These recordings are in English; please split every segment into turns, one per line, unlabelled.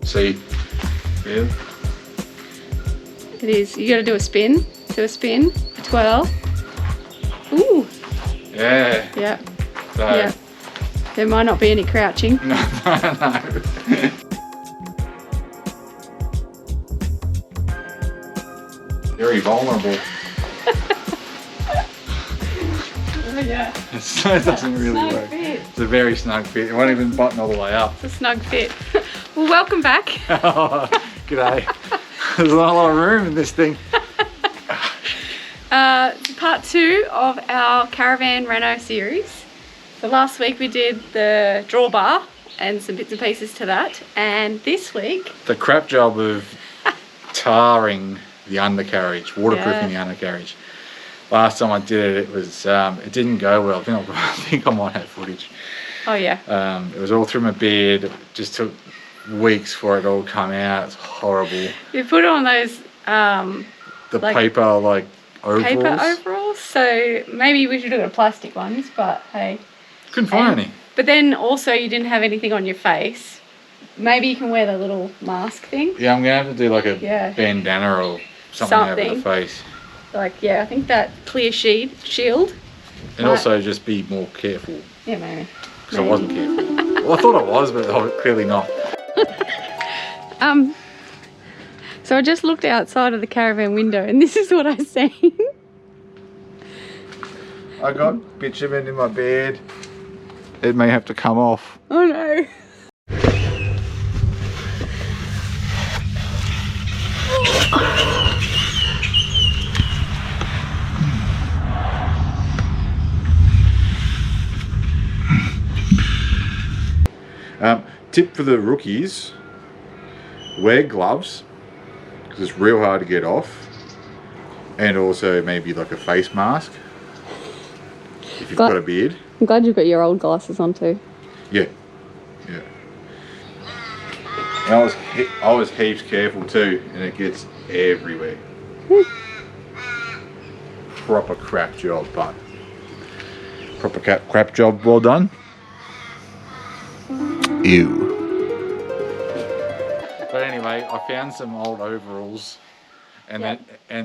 seat. Yeah.
It is. You got to do a spin. Do a spin. A twirl. Ooh.
Yeah.
Yeah.
So.
Yeah. There might not be any crouching.
No. Very vulnerable.
Oh yeah.
It doesn't really
snug
work.
Fit.
It's a very snug fit. It won't even button all the way up.
It's a snug fit. Well, welcome back.
Oh, g'day. There's not a lot of room in this thing.
Part 2 of our Caravan Reno series. So last week we did the drawbar and some bits and pieces to that, and this week
The crap job of tarring the undercarriage, waterproofing the undercarriage. Last time I did it, it was it didn't go well. I think I might have footage.
oh yeah,
It was all through my beard. It just took weeks for it all to come out. It's horrible.
you put on those
The
like
paper overalls.
paper overalls, so maybe we should have got plastic ones, but hey.
Couldn't find any.
But then also you didn't have anything on your face. Maybe you can wear the little mask thing.
Yeah, I'm gonna have to do like a
Yeah.
bandana or something over the face.
Like, yeah, I think that clear shield.
And also just be more careful.
Yeah, maybe.
Because I wasn't careful. Well, I thought I was, but clearly not.
So I just looked outside of the caravan window and this is what I see.
I got bitumen in my beard. It may have to come off.
Oh no.
Tip for the rookies, wear gloves because it's real hard to get off, and also maybe like a face mask if you've got a beard.
I'm glad you've got your old glasses on too.
Yeah, yeah. And I was heaps careful too, and it gets everywhere. Proper crap job, but proper crap job, well done. Ew. But anyway, I found some old overalls, and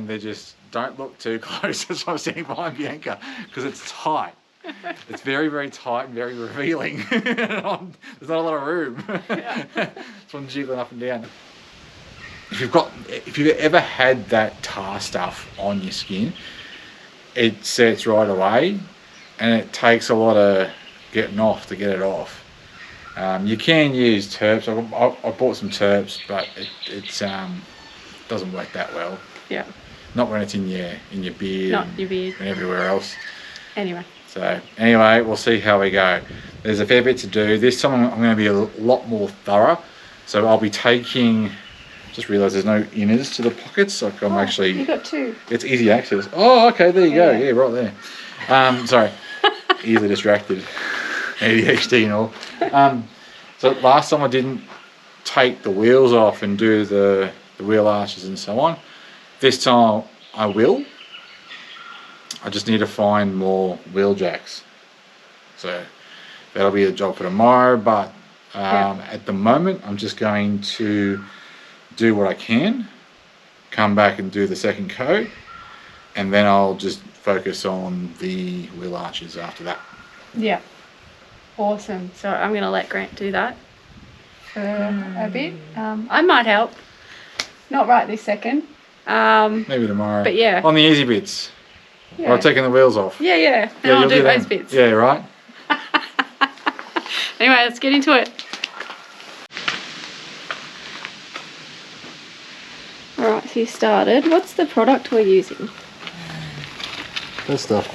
they just don't look too close. That's why I'm standing behind Bianca, because it's tight. It's very, very tight and very revealing. There's not a lot of room. Yeah. So I'm jiggling up and down. If you've ever had that tar stuff on your skin, it sets right away, and it takes a lot of getting off to get it off. You can use terps. I bought some terps, but it doesn't work that well.
Yeah.
Not when it's in your beard.
Not your beard.
And everywhere else.
Anyway.
So anyway, we'll see how we go. There's a fair bit to do. This time I'm going to be a lot more thorough. So I'll be taking. Just realised there's no inners to the pockets. Like I'm actually.
You got two.
It's easy access. Oh, okay. There you go. Yeah, right there. Sorry. Easily distracted. ADHD and all. So last time I didn't take the wheels off and do the wheel arches and so on. This time I will. I just need to find more wheel jacks. So that'll be a job for tomorrow, but at the moment I'm just going to do what I can, come back and do the second coat, and then I'll just focus on the wheel arches after that.
Yeah. Awesome. So I'm going to let Grant do that for a bit. I might help. Not right this second.
Maybe tomorrow.
But yeah.
On the easy bits.
Yeah.
Or taking the wheels off.
Yeah, yeah. And I'll do those bits.
Yeah, right.
Anyway, let's get into it. Alright, so you started. What's the product we're using?
That stuff.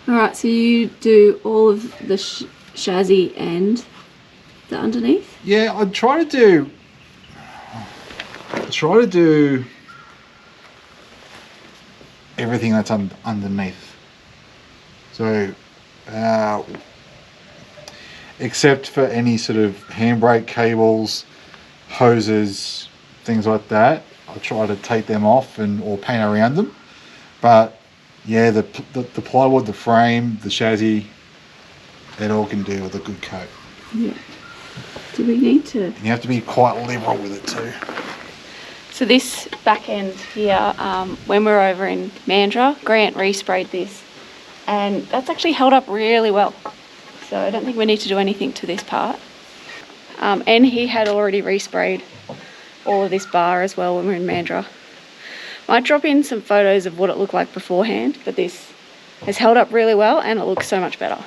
Alright, so you do all of the chassis and the underneath?
Yeah, I try to do everything that's underneath. So, except for any sort of handbrake cables, hoses, things like that, I try to take them off or paint around them. But yeah, the plywood, the frame, the chassis, it all can do with a good coat.
Yeah. Do we need to?
And you have to be quite liberal with it too.
So this back end here, when we were over in Mandurah, Grant resprayed this, and that's actually held up really well. So I don't think we need to do anything to this part. And he had already resprayed all of this bar as well when we were in Mandurah. Might drop in some photos of what it looked like beforehand, but this has held up really well and it looks so much better.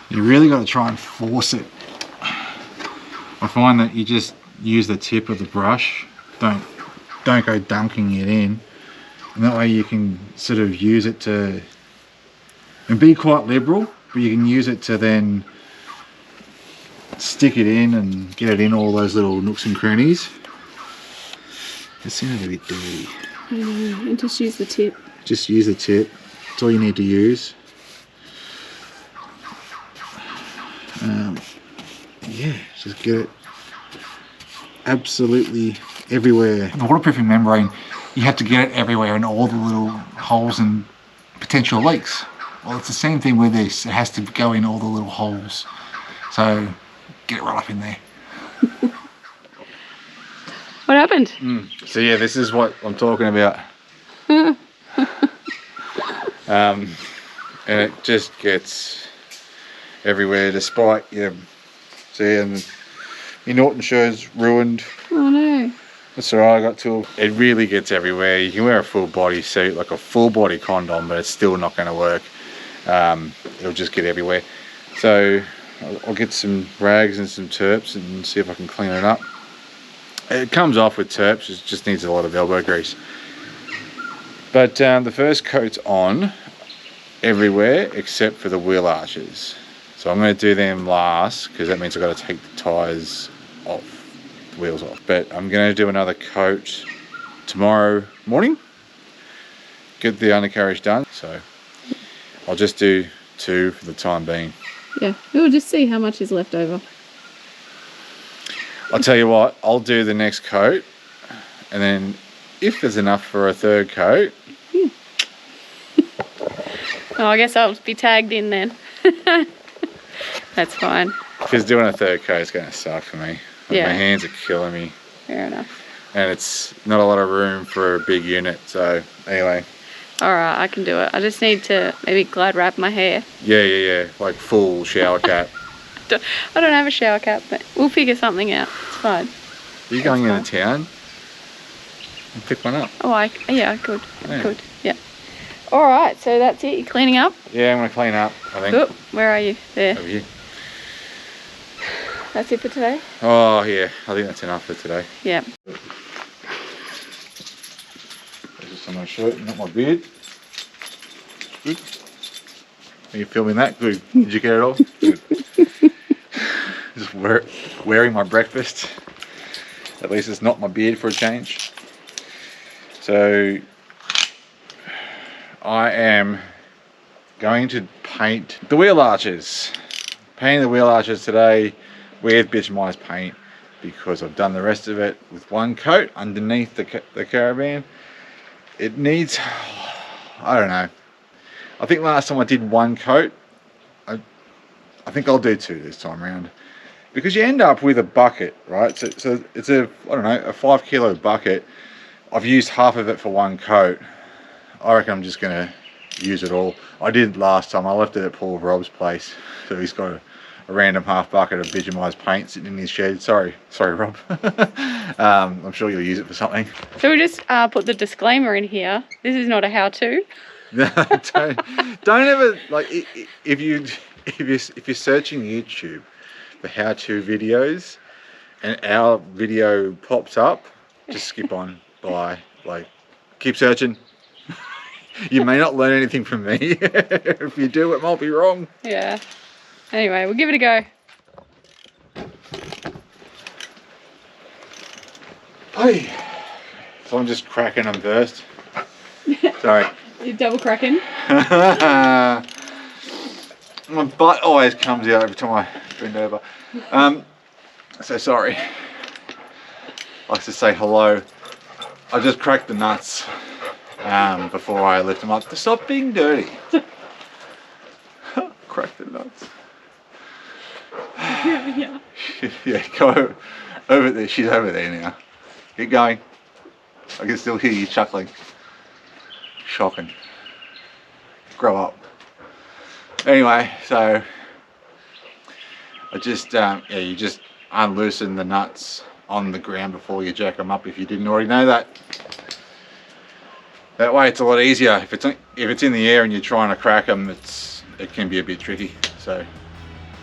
You really got to try and force it. I find that you just use the tip of the brush, don't go dunking it in, and that way you can sort of use it to, and be quite liberal, but you can use it to then stick it in and get it in all those little nooks and crannies. It seems a bit dirty.
And just use the tip.
Just use the tip. That's all you need to use. Yeah, just get it absolutely everywhere. The waterproofing membrane, you have to get it everywhere in all the little holes and potential leaks. Well, it's the same thing with this. It has to go in all the little holes. So get it right up in there.
What happened?
So yeah, this is what I'm talking about. And it just gets everywhere despite your, see, and your Norton shirt's ruined.
Oh no.
That's alright, I got to. It really gets everywhere. You can wear a full body suit, like a full body condom, but it's still not going to work. It'll just get everywhere. So I'll get some rags and some terps and see if I can clean it up. It comes off with terps, it just needs a lot of elbow grease. But the first coat's on everywhere except for the wheel arches. So I'm going to do them last because that means I've got to take the tyres off, the wheels off. But I'm going to do another coat tomorrow morning, get the undercarriage done. So I'll just do 2 for the time being.
Yeah, we'll just see how much is left over.
I'll tell you what, I'll do the next coat, and then if there's enough for a 3rd coat.
Yeah. Oh, I guess I'll be tagged in then. That's fine.
Because doing a 3rd coat is going to suck for me. Like,
Yeah.
my hands are killing me.
Fair enough.
And it's not a lot of room for a big unit, so anyway.
Alright, I can do it. I just need to maybe glad wrap my hair.
Yeah, like full shower cap.
I don't have a shower cap, but we'll figure something out. It's fine.
Are you going into town? And pick one up.
Oh, yeah, I could.
Yeah.
I could, yeah. Alright, so that's it. You're cleaning up?
Yeah, I'm going to clean up, I think.
Oh, where are you? There.
Over here.
That's it for today?
Oh, yeah. I think that's enough for today.
Yeah.
This is on my shirt, not my beard. Good. Are you filming that? Good. Did you get it all? Good. Just wearing my breakfast. At least it's not my beard for a change. So I am going to paint the wheel arches. Painting the wheel arches today with bituminized paint because I've done the rest of it with one coat underneath the Caravan. It needs, I don't know. I think last time I did one coat. I think I'll do 2 this time around. Because you end up with a bucket, right? So it's a 5 kilo bucket. I've used half of it for one coat. I reckon I'm just gonna use it all. I did last time. I left it at Paul Rob's place. So he's got a random half bucket of bituminized paint sitting in his shed. Sorry Rob. I'm sure you'll use it for something.
So we just put the disclaimer in here. This is not a how-to.
don't ever, like, if you're searching YouTube for how-to videos and our video pops up, just skip on by. Like, keep searching. You may not learn anything from me. If you do, it might be wrong.
Yeah. Anyway, we'll give it a go.
Hey. So I'm just cracking them first. Sorry.
You're double cracking.
My butt always comes out every time I bend over. So sorry. likes to say hello. I just cracked the nuts before I lift them up to stop being dirty. Crack the nuts.
Yeah.
Yeah, go over there. She's over there now. Keep going. I can still hear you chuckling. Shocking. Grow up. Anyway, so I just, yeah, you just unloosen the nuts on the ground before you jack them up if you didn't already know that. That way it's a lot easier. If it's in the air and you're trying to crack them, it can be a bit tricky. So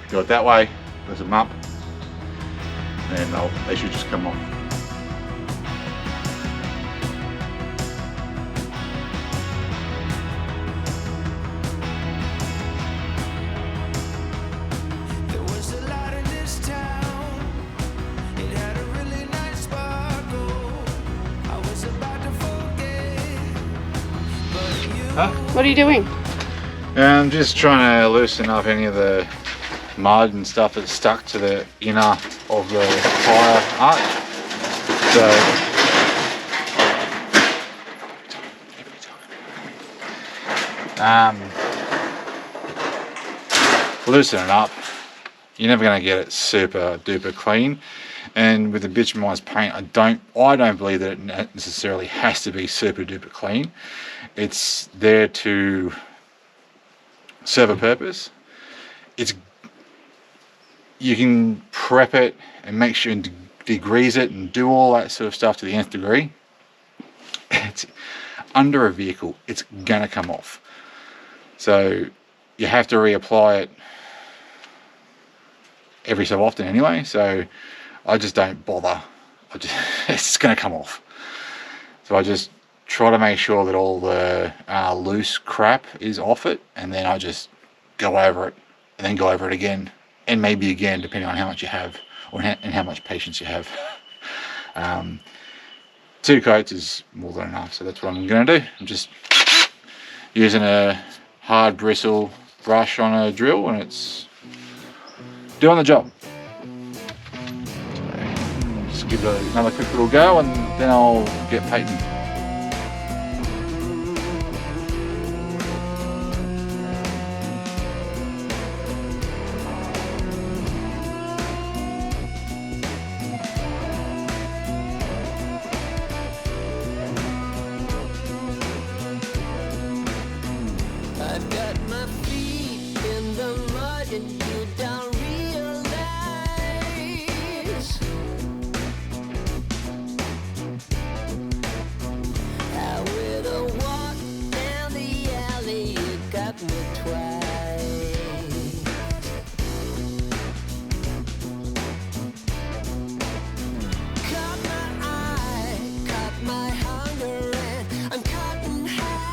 do it that way, loosen them up, and they should just come off. Huh?
What are you doing?
I'm just trying to loosen up any of the mud and stuff that's stuck to the inner of the tyre arch. So, loosen it up. You're never going to get it super duper clean. And with the bituminized paint, I don't believe that it necessarily has to be super duper clean. It's there to serve a purpose. You can prep it and make sure and degrease it and do all that sort of stuff to the nth degree. It's under a vehicle, it's gonna come off. So you have to reapply it every so often anyway. So I just don't bother. It's gonna come off. So I just try to make sure that all the loose crap is off it, and then I just go over it, and then go over it again, and maybe again, depending on how much you have, and how much patience you have. 2 coats is more than enough, so that's what I'm going to do. I'm just using a hard bristle brush on a drill, and it's doing the job. So just give it another quick little go, and then I'll get painting.
I've got my feet in the mud and you don't realize how with a walk down the alley you got me twice. Caught my eye, caught my hunger, and I'm caught in half.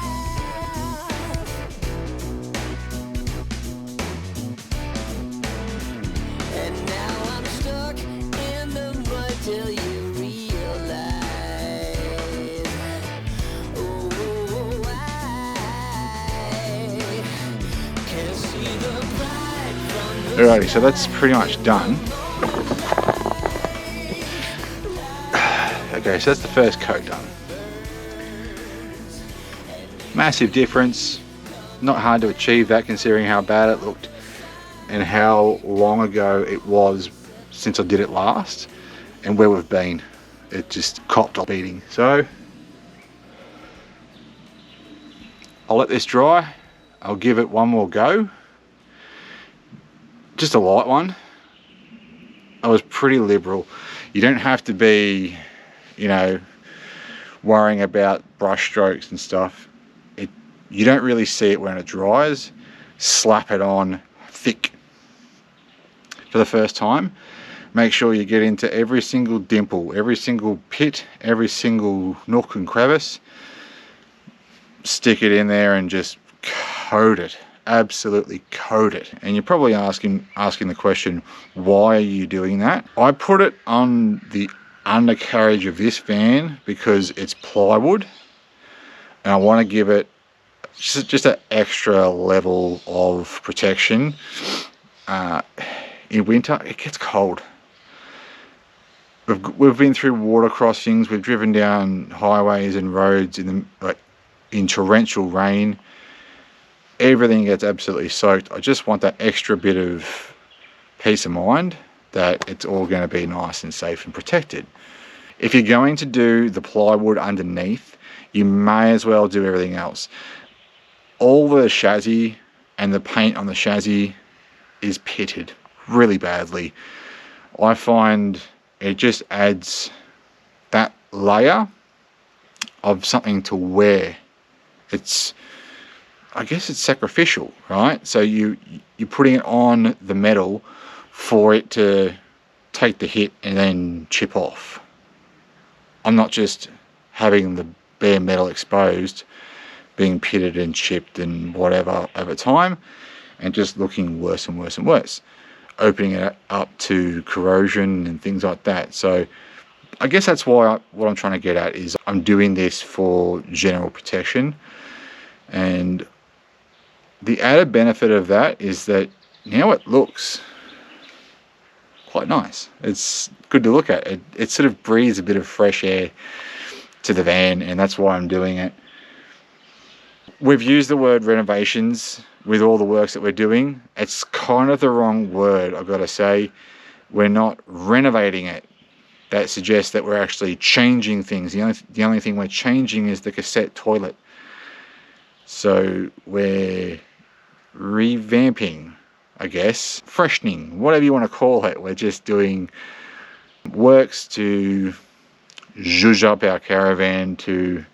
And now I'm stuck in the mud till you realize. Oh, I can see the pride from the
Alrighty, so that's pretty much done. Okay, so that's the first coat done. Massive difference. Not hard to achieve that considering how bad it looked and how long ago it was since I did it last and where we've been. It just copped a beating. So I'll let this dry. I'll give it one more go. Just a light one. I was pretty liberal. You don't have to be, you know, worrying about brush strokes and stuff. You don't really see it when it dries. Slap it on thick for the first time. Make sure you get into every single dimple, every single pit, every single nook and crevice. Stick it in there and just coat it. Absolutely coat it. And you're probably asking the question, why are you doing that? I put it on the undercarriage of this van because it's plywood and I want to give it just an extra level of protection. In winter it gets cold, we've been through water crossings, we've driven down highways and roads in torrential rain. Everything gets absolutely soaked. I just want that extra bit of peace of mind that it's all going to be nice and safe and protected. If you're going to do the plywood underneath, you may as well do everything else. All the chassis and the paint on the chassis is pitted really badly. I find it just adds that layer of something to wear. I guess it's sacrificial, right? So you're putting it on the metal for it to take the hit and then chip off. I'm not just having the bare metal exposed, being pitted and chipped and whatever over time, and just looking worse and worse and worse, opening it up to corrosion and things like that. So I guess that's why what I'm trying to get at is I'm doing this for general protection. And the added benefit of that is that now it looks quite nice. It's good to look at. It sort of breathes a bit of fresh air to the van, and that's why I'm doing it. We've used the word renovations with all the works that we're doing. It's kind of the wrong word, I've got to say. We're not renovating it. That suggests that we're actually changing things. The only thing we're changing is the cassette toilet. So we're revamping, I guess, freshening, whatever you want to call it. We're just doing works to zhuzh up our caravan, to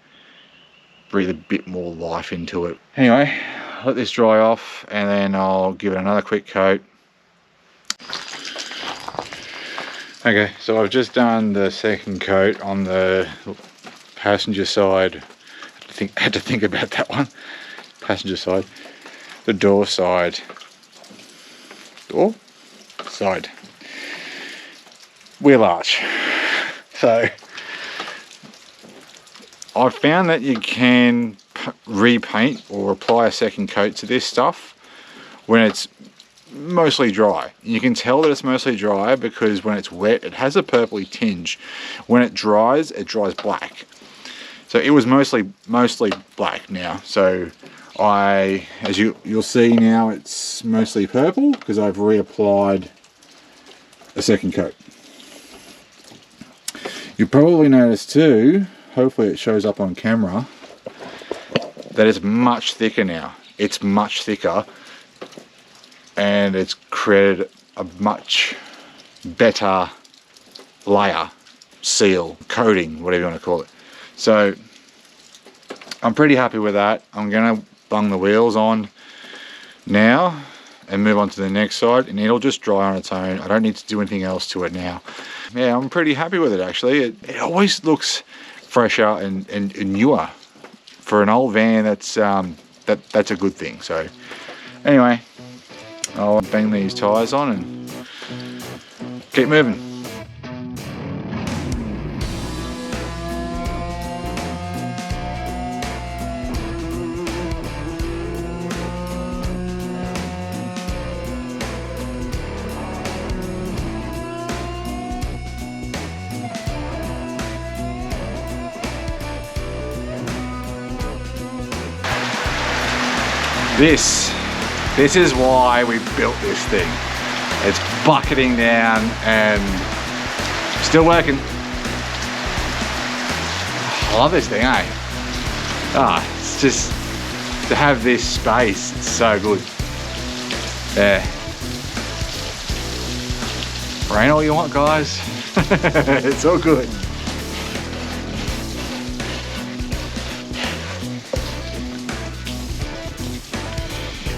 breathe a bit more life into it. Anyway, let this dry off and then I'll give it another quick coat. Okay, so I've just done the second coat on the passenger side. Had to think about that one. Passenger side. The door side. Door? Side. Wheel arch. So I've found that you can repaint or apply a second coat to this stuff when it's mostly dry. You can tell that it's mostly dry because when it's wet it has a purpley tinge. When it dries black. So it was mostly black now. So as you'll see now, it's mostly purple because I've reapplied a second coat. You probably noticed too, hopefully it shows up on camera, that it's much thicker now. It's much thicker and it's created a much better layer, seal, coating, whatever you want to call it. So I'm pretty happy with that. I'm going to bung the wheels on now and move on to the next side, and it'll just dry on its own. I don't need to do anything else to it now. Yeah, I'm pretty happy with it actually. It always looks fresher and newer. For an old van, that's a good thing. So anyway, I'll bang these tyres on and keep moving. This is why we built this thing. It's bucketing down and still working. I love this thing, eh? It's just to have this space, it's so good. Yeah. Rain all you want, guys. It's all good.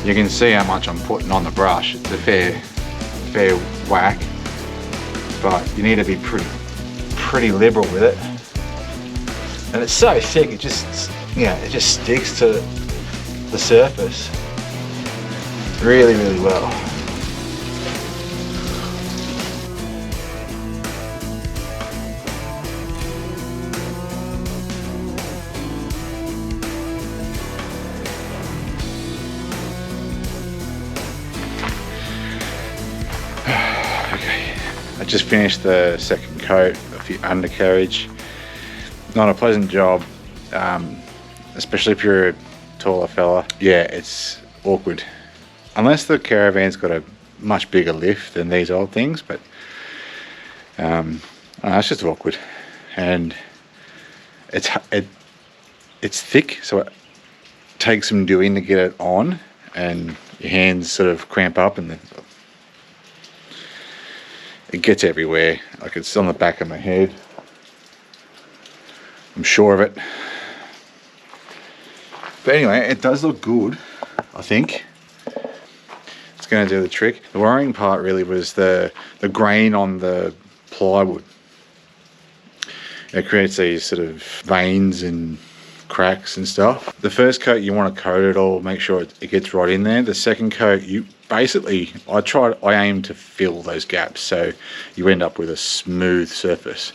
You can see how much I'm putting on the brush. It's a fair whack, but you need to be pretty liberal with it. And it's so thick, it just sticks to the surface really, really well. just finished the second coat of the undercarriage. Not a pleasant job, especially if you're a taller fella. Yeah, it's awkward. Unless the Caravan's got a much bigger lift than these old things, but I don't know, it's just awkward. And it's thick, so it takes some doing to get it on, and your hands sort of cramp up and then it gets everywhere. Like, it's on the back of my head, I'm sure of it. But anyway, it does look good, I think. It's going to do the trick. The worrying part really was the grain on the plywood. It creates these sort of veins and cracks and stuff. The first coat, you want to coat it all, make sure it gets right in there. The second coat, you basically, I aim to fill those gaps so you end up with a smooth surface.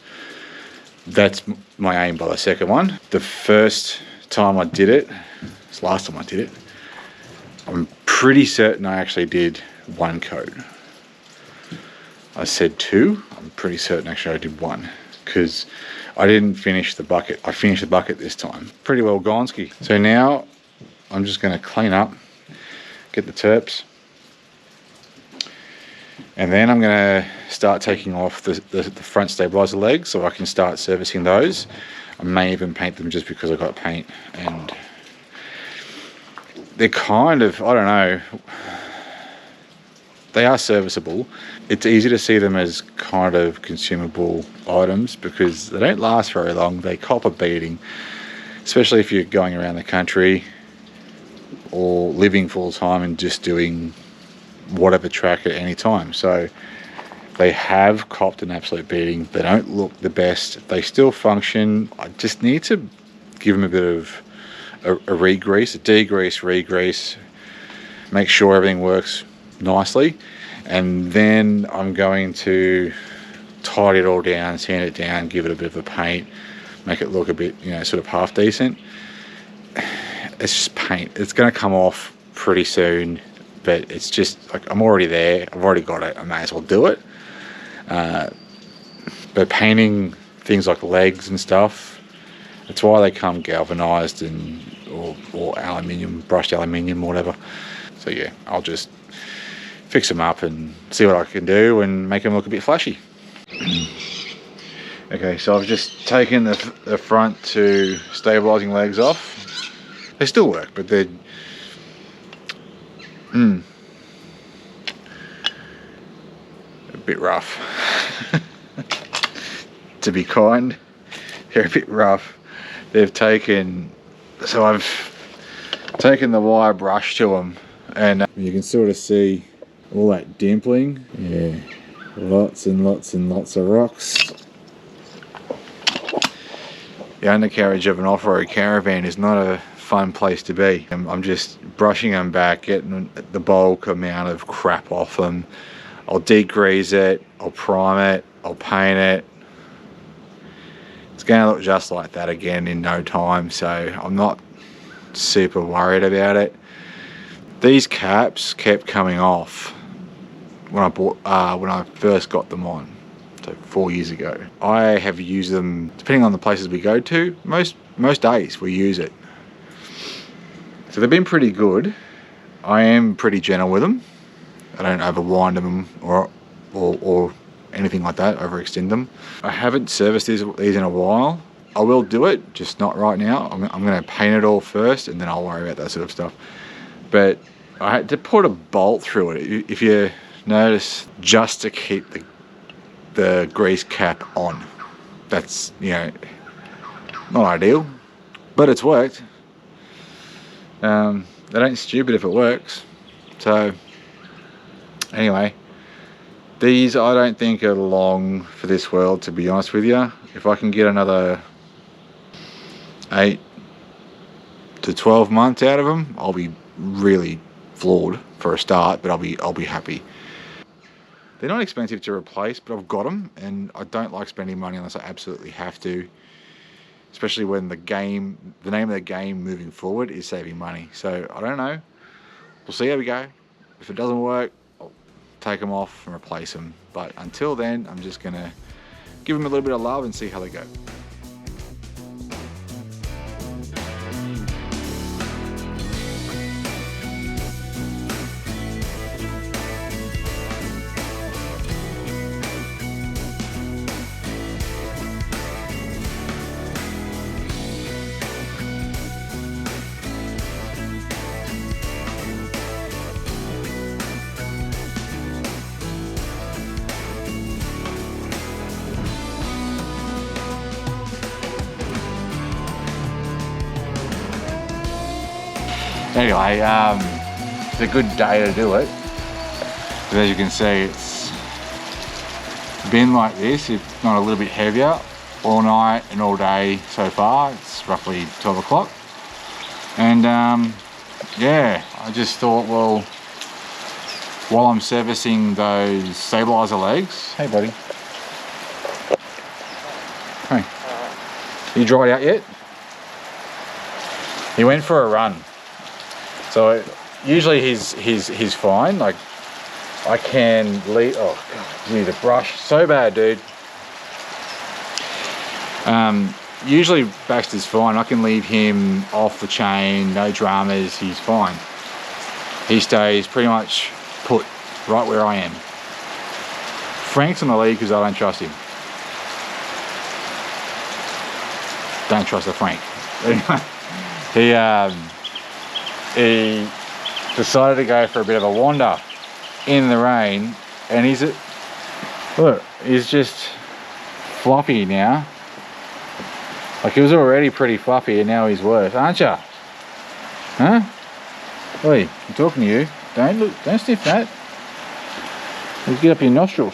That's my aim by the second one. The first time I did it, it's the last time I did it, I'm pretty certain I actually did one coat. I said two, I'm pretty certain actually I did one, because I didn't finish the bucket. I finished the bucket this time. Pretty well gonski. So now I'm just going to clean up, get the terps, and then I'm going to start taking off the front stabiliser legs so I can start servicing those. I may even paint them just because I've got paint, and they're kind of, I don't know, they are serviceable. It's easy to see them as kind of consumable items because they don't last very long. They cop a beating, especially if you're going around the country or living full time and just doing whatever track at any time. So they have copped an absolute beating. They don't look the best. They still function. I just need to give them a bit of a re-grease, a degrease, re-grease, make sure everything works nicely. And then I'm going to tidy it all down, sand it down, give it a bit of a paint, make it look a bit, you know, sort of half decent. It's just paint. It's going to come off pretty soon, but it's just like, I'm already there. I've already got it. I may as well do it. But painting things like legs and stuff, that's why they come galvanized and or aluminium, brushed aluminium, whatever. So yeah, I'll just fix them up and see what I can do and make them look a bit flashy. Okay, so I've just taken the front two stabilising legs off. They still work, but they're a bit rough. To be kind, they're a bit rough. They've taken, so I've taken the wire brush to them, and you can sort of see all that dimpling. Yeah, lots and lots and lots of rocks. The undercarriage of an off-road caravan is not a fun place to be. I'm just brushing them back, getting the bulk amount of crap off them. I'll degrease it, I'll prime it, I'll paint it. It's going to look just like that again in no time, so I'm not super worried about it. These caps kept coming off when I first got them on, so 4 years ago. I have used them, depending on the places we go to, most days we use it. So they've been pretty good. I am pretty gentle with them. I don't overwind them or anything like that, overextend them. I haven't serviced these in a while. I will do it, just not right now. I'm going to paint it all first and then I'll worry about that sort of stuff. But I had to put a bolt through it, if you notice, just to keep the grease cap on. That's, you know, not ideal, but it's worked. That ain't stupid if it works. So anyway, these I don't think are long for this world, to be honest with you. If I can get another 8 to 12 months out of them, I'll be really floored for a start, but I'll be happy. They're not expensive to replace, but I've got them, and I don't like spending money unless I absolutely have to, especially when the name of the game moving forward is saving money. So I don't know, we'll see how we go. If it doesn't work, I'll take them off and replace them, But until then, I'm just gonna give them a little bit of love and see how they go. Anyway, it's a good day to do it. But as you can see, it's been like this, if not a little bit heavier, all night and all day so far. It's roughly 12 o'clock. And yeah, I just thought, well, while I'm servicing those stabiliser legs, hey buddy, hey, you dried out yet? He went for a run. So usually he's fine. Like I can leave. Oh god, you need a brush. So bad, dude. Usually Baxter's fine. I can leave him off the chain, no dramas. He's fine. He stays pretty much put right where I am. Frank's on the lead because I don't trust him. Don't trust the Frank. He decided to go for a bit of a wander in the rain, and he's just floppy now. Like he was already pretty fluffy and now he's worse, aren't you? Huh? Oi, I'm talking to you. Don't sniff that. It'll get up your nostrils.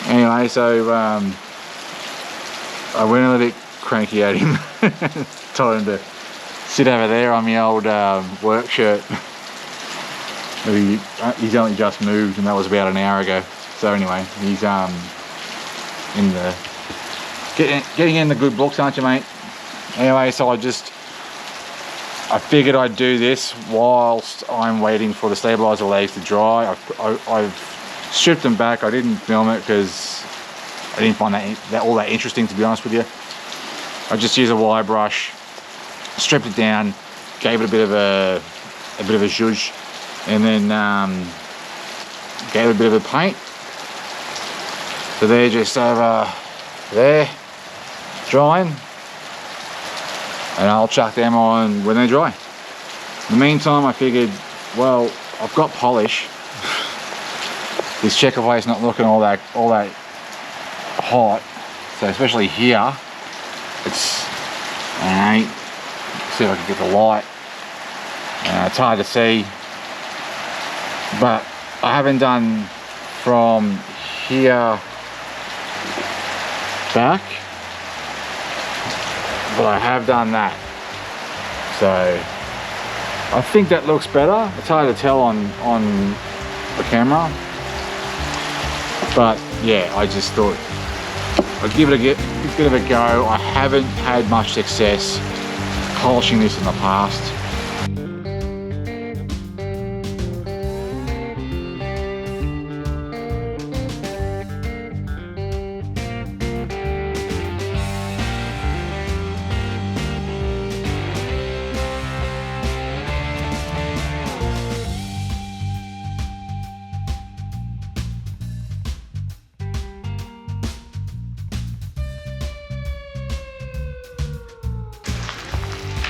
Anyway, so I went a little bit cranky at him. Told him to sit over there on my old work shirt. He's only just moved and that was about an hour ago. So anyway, he's in the getting in the good books, aren't you, mate? Anyway, so I figured I'd do this whilst I'm waiting for the stabiliser legs to dry. I've stripped them back. I didn't film it because I didn't find that all that interesting, to be honest with you. I just used a wire brush, stripped it down, gave it a bit of a zhuzh, and then gave it a bit of a paint. So they're just over there, drying, and I'll chuck them on when they're dry. In the meantime, I figured, well, I've got polish. This checker plate's not looking all that hot, so especially here, it's alright. See if I can get the light. It's hard to see, but I haven't done from here back, but I have done that, so I think that looks better. It's hard to tell on the camera, but yeah, I just thought I'd give it a bit of a go. I haven't had much success polishing this in the past.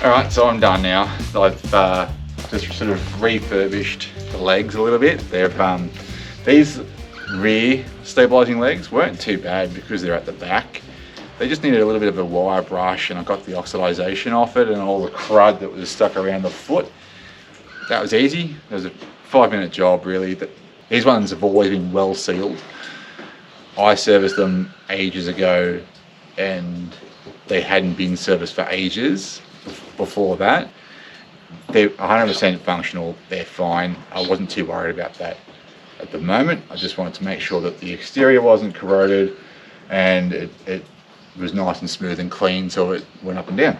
Alright, so I'm done now. I've just sort of refurbished the legs a little bit. These rear stabilising legs weren't too bad because they're at the back. They just needed a little bit of a wire brush, and I got the oxidisation off it and all the crud that was stuck around the foot. That was easy. It was a 5-minute job really. These ones have always been well sealed. I serviced them ages ago and they hadn't been serviced for ages before that. They're 100% functional, they're fine. I wasn't too worried about that at the moment. I just wanted to make sure that the exterior wasn't corroded and it was nice and smooth and clean, so it went up and down.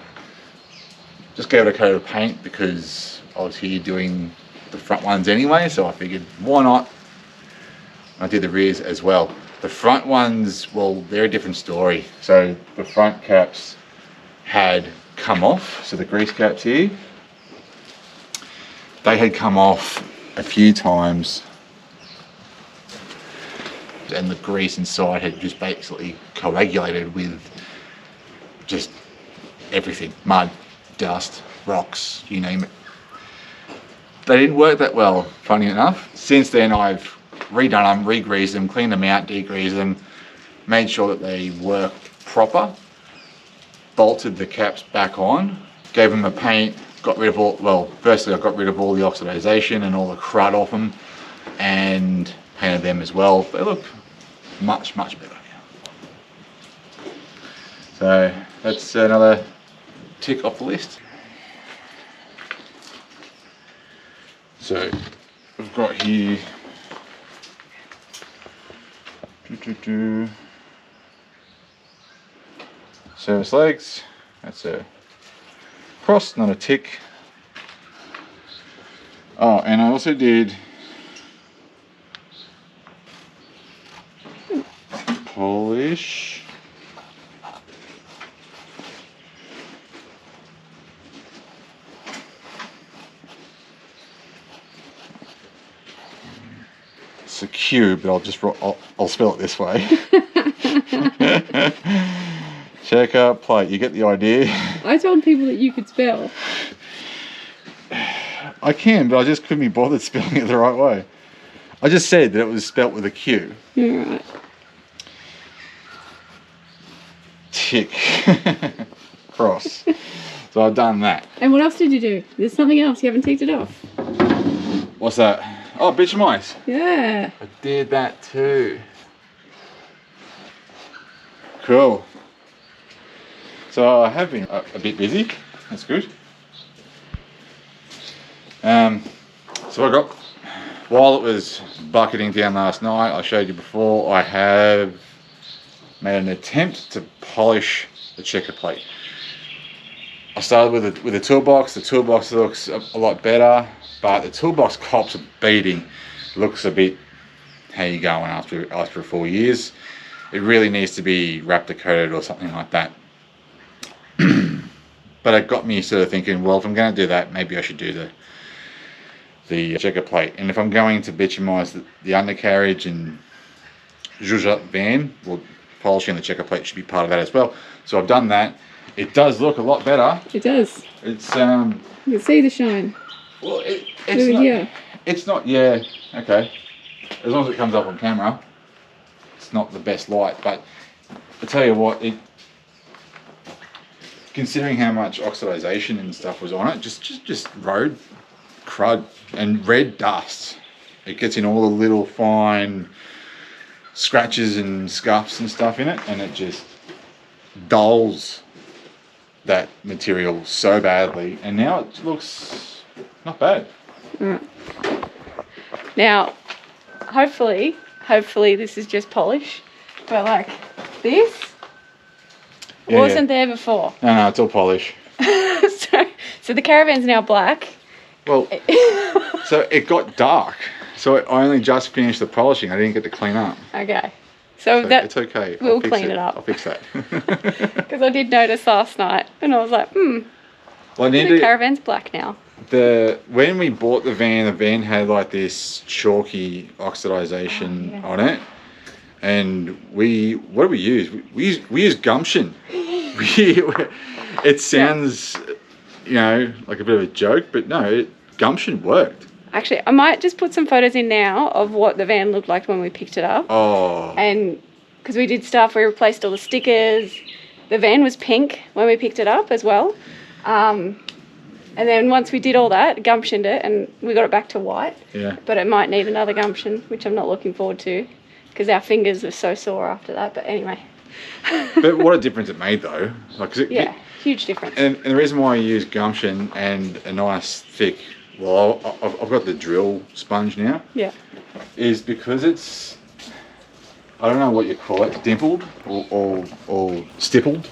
Just gave it a coat of paint because I was here doing the front ones anyway, so I figured why not I did the rears as well. The front ones, well, they're a different story. So the front caps had come off, so the grease caps here, they had come off a few times, and the grease inside had just basically coagulated with just everything, mud, dust, rocks, you name it. They didn't work that well, funny enough. Since then I've redone them, re-greased them, cleaned them out, degreased them, made sure that they work proper, bolted the caps back on, gave them a paint, got rid of all, well, firstly I got rid of all the oxidization and all the crud off them, and painted them as well. They look much better now. So that's another tick off the list. So we've got here service legs. That's a cross, not a tick. Oh, and I also did polish secure, but I'll spell it this way. Check out plate, you get the idea.
I told people that you could spell.
I can, but I just couldn't be bothered spelling it the right way. I just said that it was spelt with a Q.
You're right.
Tick. Cross. So I've done that.
And what else did you do? There's something else, you haven't ticked it off.
What's that? Oh, bitch mice.
Yeah.
I did that too. Cool. So I have been a bit busy. That's good. So I got, while it was bucketing down last night, I showed you before, I have made an attempt to polish the checker plate. I started with a toolbox. The toolbox looks a lot better, but the toolbox cops a beating. Looks a bit, how you going after 4 years. It really needs to be Raptor coated or something like that. But it got me sort of thinking, well, if I'm going to do that, maybe I should do the checker plate. And if I'm going to bitumize the undercarriage and zhuzh up van, well, polishing the checker plate should be part of that as well. So I've done that. It does look a lot better.
It does.
It's
You can see the shine.
well,
Over
it's not.
here.
It's not. Yeah. Okay. As long as it comes up on camera, it's not the best light. But I tell you what, considering how much oxidization and stuff was on it, just road crud and red dust. It gets in all the little fine scratches and scuffs and stuff in it, and it just dulls that material so badly. And now it looks not bad.
Now, hopefully this is just polish, but like this wasn't there before.
No, it's all polish.
so the Caravan's now black.
Well, so it got dark. So I only just finished the polishing. I didn't get to clean up.
Okay. So
It's okay.
We'll clean it up.
I'll fix that.
Because I did notice last night, and I was like,
Well,
the Caravan's black now.
When we bought the van had like this chalky oxidization on it, and what do we use? We use gumption. It sounds, like a bit of a joke, but no, gumption worked.
Actually, I might just put some photos in now of what the van looked like when we picked it up.
Oh.
And because we did stuff, we replaced all the stickers. The van was pink when we picked it up as well. And then once we did all that, gumptioned it, and we got it back to white.
Yeah.
But it might need another gumption, which I'm not looking forward to, because our fingers were so sore after that. But anyway.
But what a difference it made, though.
Yeah, huge difference.
And the reason why I use gumption and a nice thick, well, I've got the drill sponge now.
Yeah.
Is because it's, I don't know what you call it, dimpled or stippled.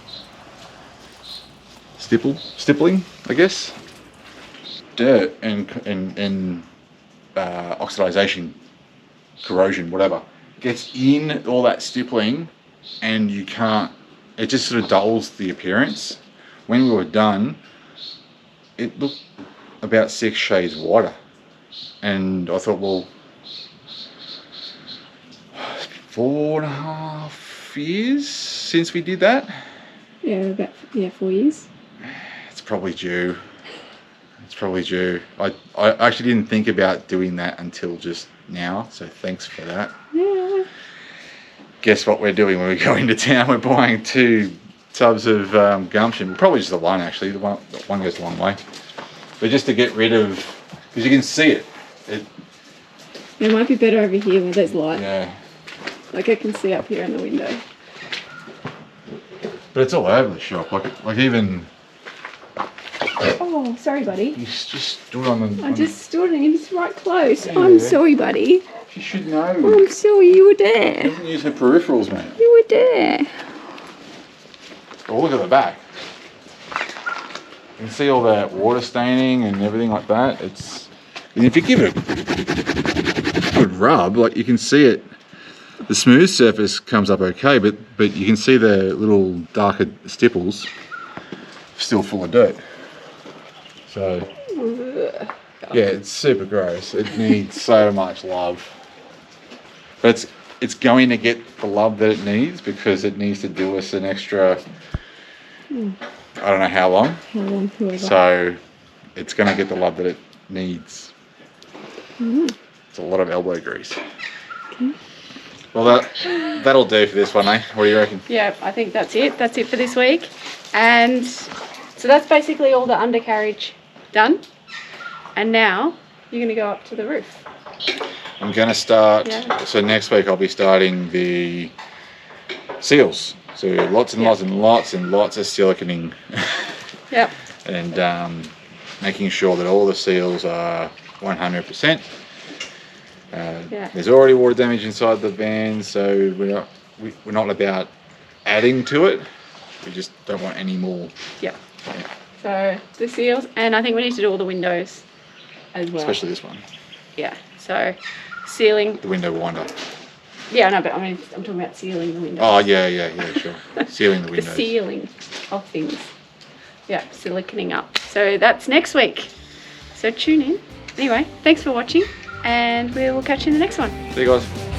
Stippling, I guess. Dirt and oxidization, corrosion, whatever, gets in all that stippling and you can't, it just sort of dulls the appearance. When we were done, it looked about 6 shades whiter. And I thought, well, 4.5 years since we did that.
Yeah, about 4 years.
It's probably due. It's probably due. I actually didn't think about doing that until just now, so thanks for that.
Yeah.
Guess what we're doing when we go into town? We're buying 2 tubs of gumption. Probably just the one, actually. The one goes a long way. But just to get rid of, because you can see it.
It might be better over here where there's light.
Yeah.
Like I can see up here in the window.
But it's all over the shop. Like even.
Oh, sorry, buddy.
You just stood on the.
I just stood and he was right close.
Yeah.
I'm sorry, buddy.
You should know.
I'm sorry, you were there.
Doesn't use her peripherals, man.
You were there.
Oh, look at the back. You can see all that water staining and everything like that. And if you give it a good rub, like you can see it, the smooth surface comes up okay, but you can see the little darker stipples still full of dirt. So yeah, it's super gross. It needs so much love, but it's going to get the love that it needs because it needs to do us an extra. I don't know how long.
Whoever.
So it's going to get the love that it needs. It's a lot of elbow grease.
Okay.
Well, that'll do for this one, eh? What do you reckon?
Yeah, I think that's it. That's it for this week. And so that's basically all the undercarriage done. And now you're going to go up to the roof.
I'm going to start,
Yeah.
So next week I'll be starting the seals. So lots and lots and lots and lots of siliconing.
Yep.
And making sure that all the seals are 100%. There's already water damage inside the van, so we're not about adding to it. We just don't want any more.
Yep.
Yeah.
So the seals, and I think we need to do all the windows as well.
Especially this one,
Yeah. So sealing.
the window winder.
Yeah, no, but I mean, I'm talking about sealing the windows.
Oh yeah, sure. Sealing the
The
windows.
sealing of things. Yeah, siliconing up. So that's next week. So tune in. Anyway, thanks for watching, and we will catch you in the next one.
See you guys.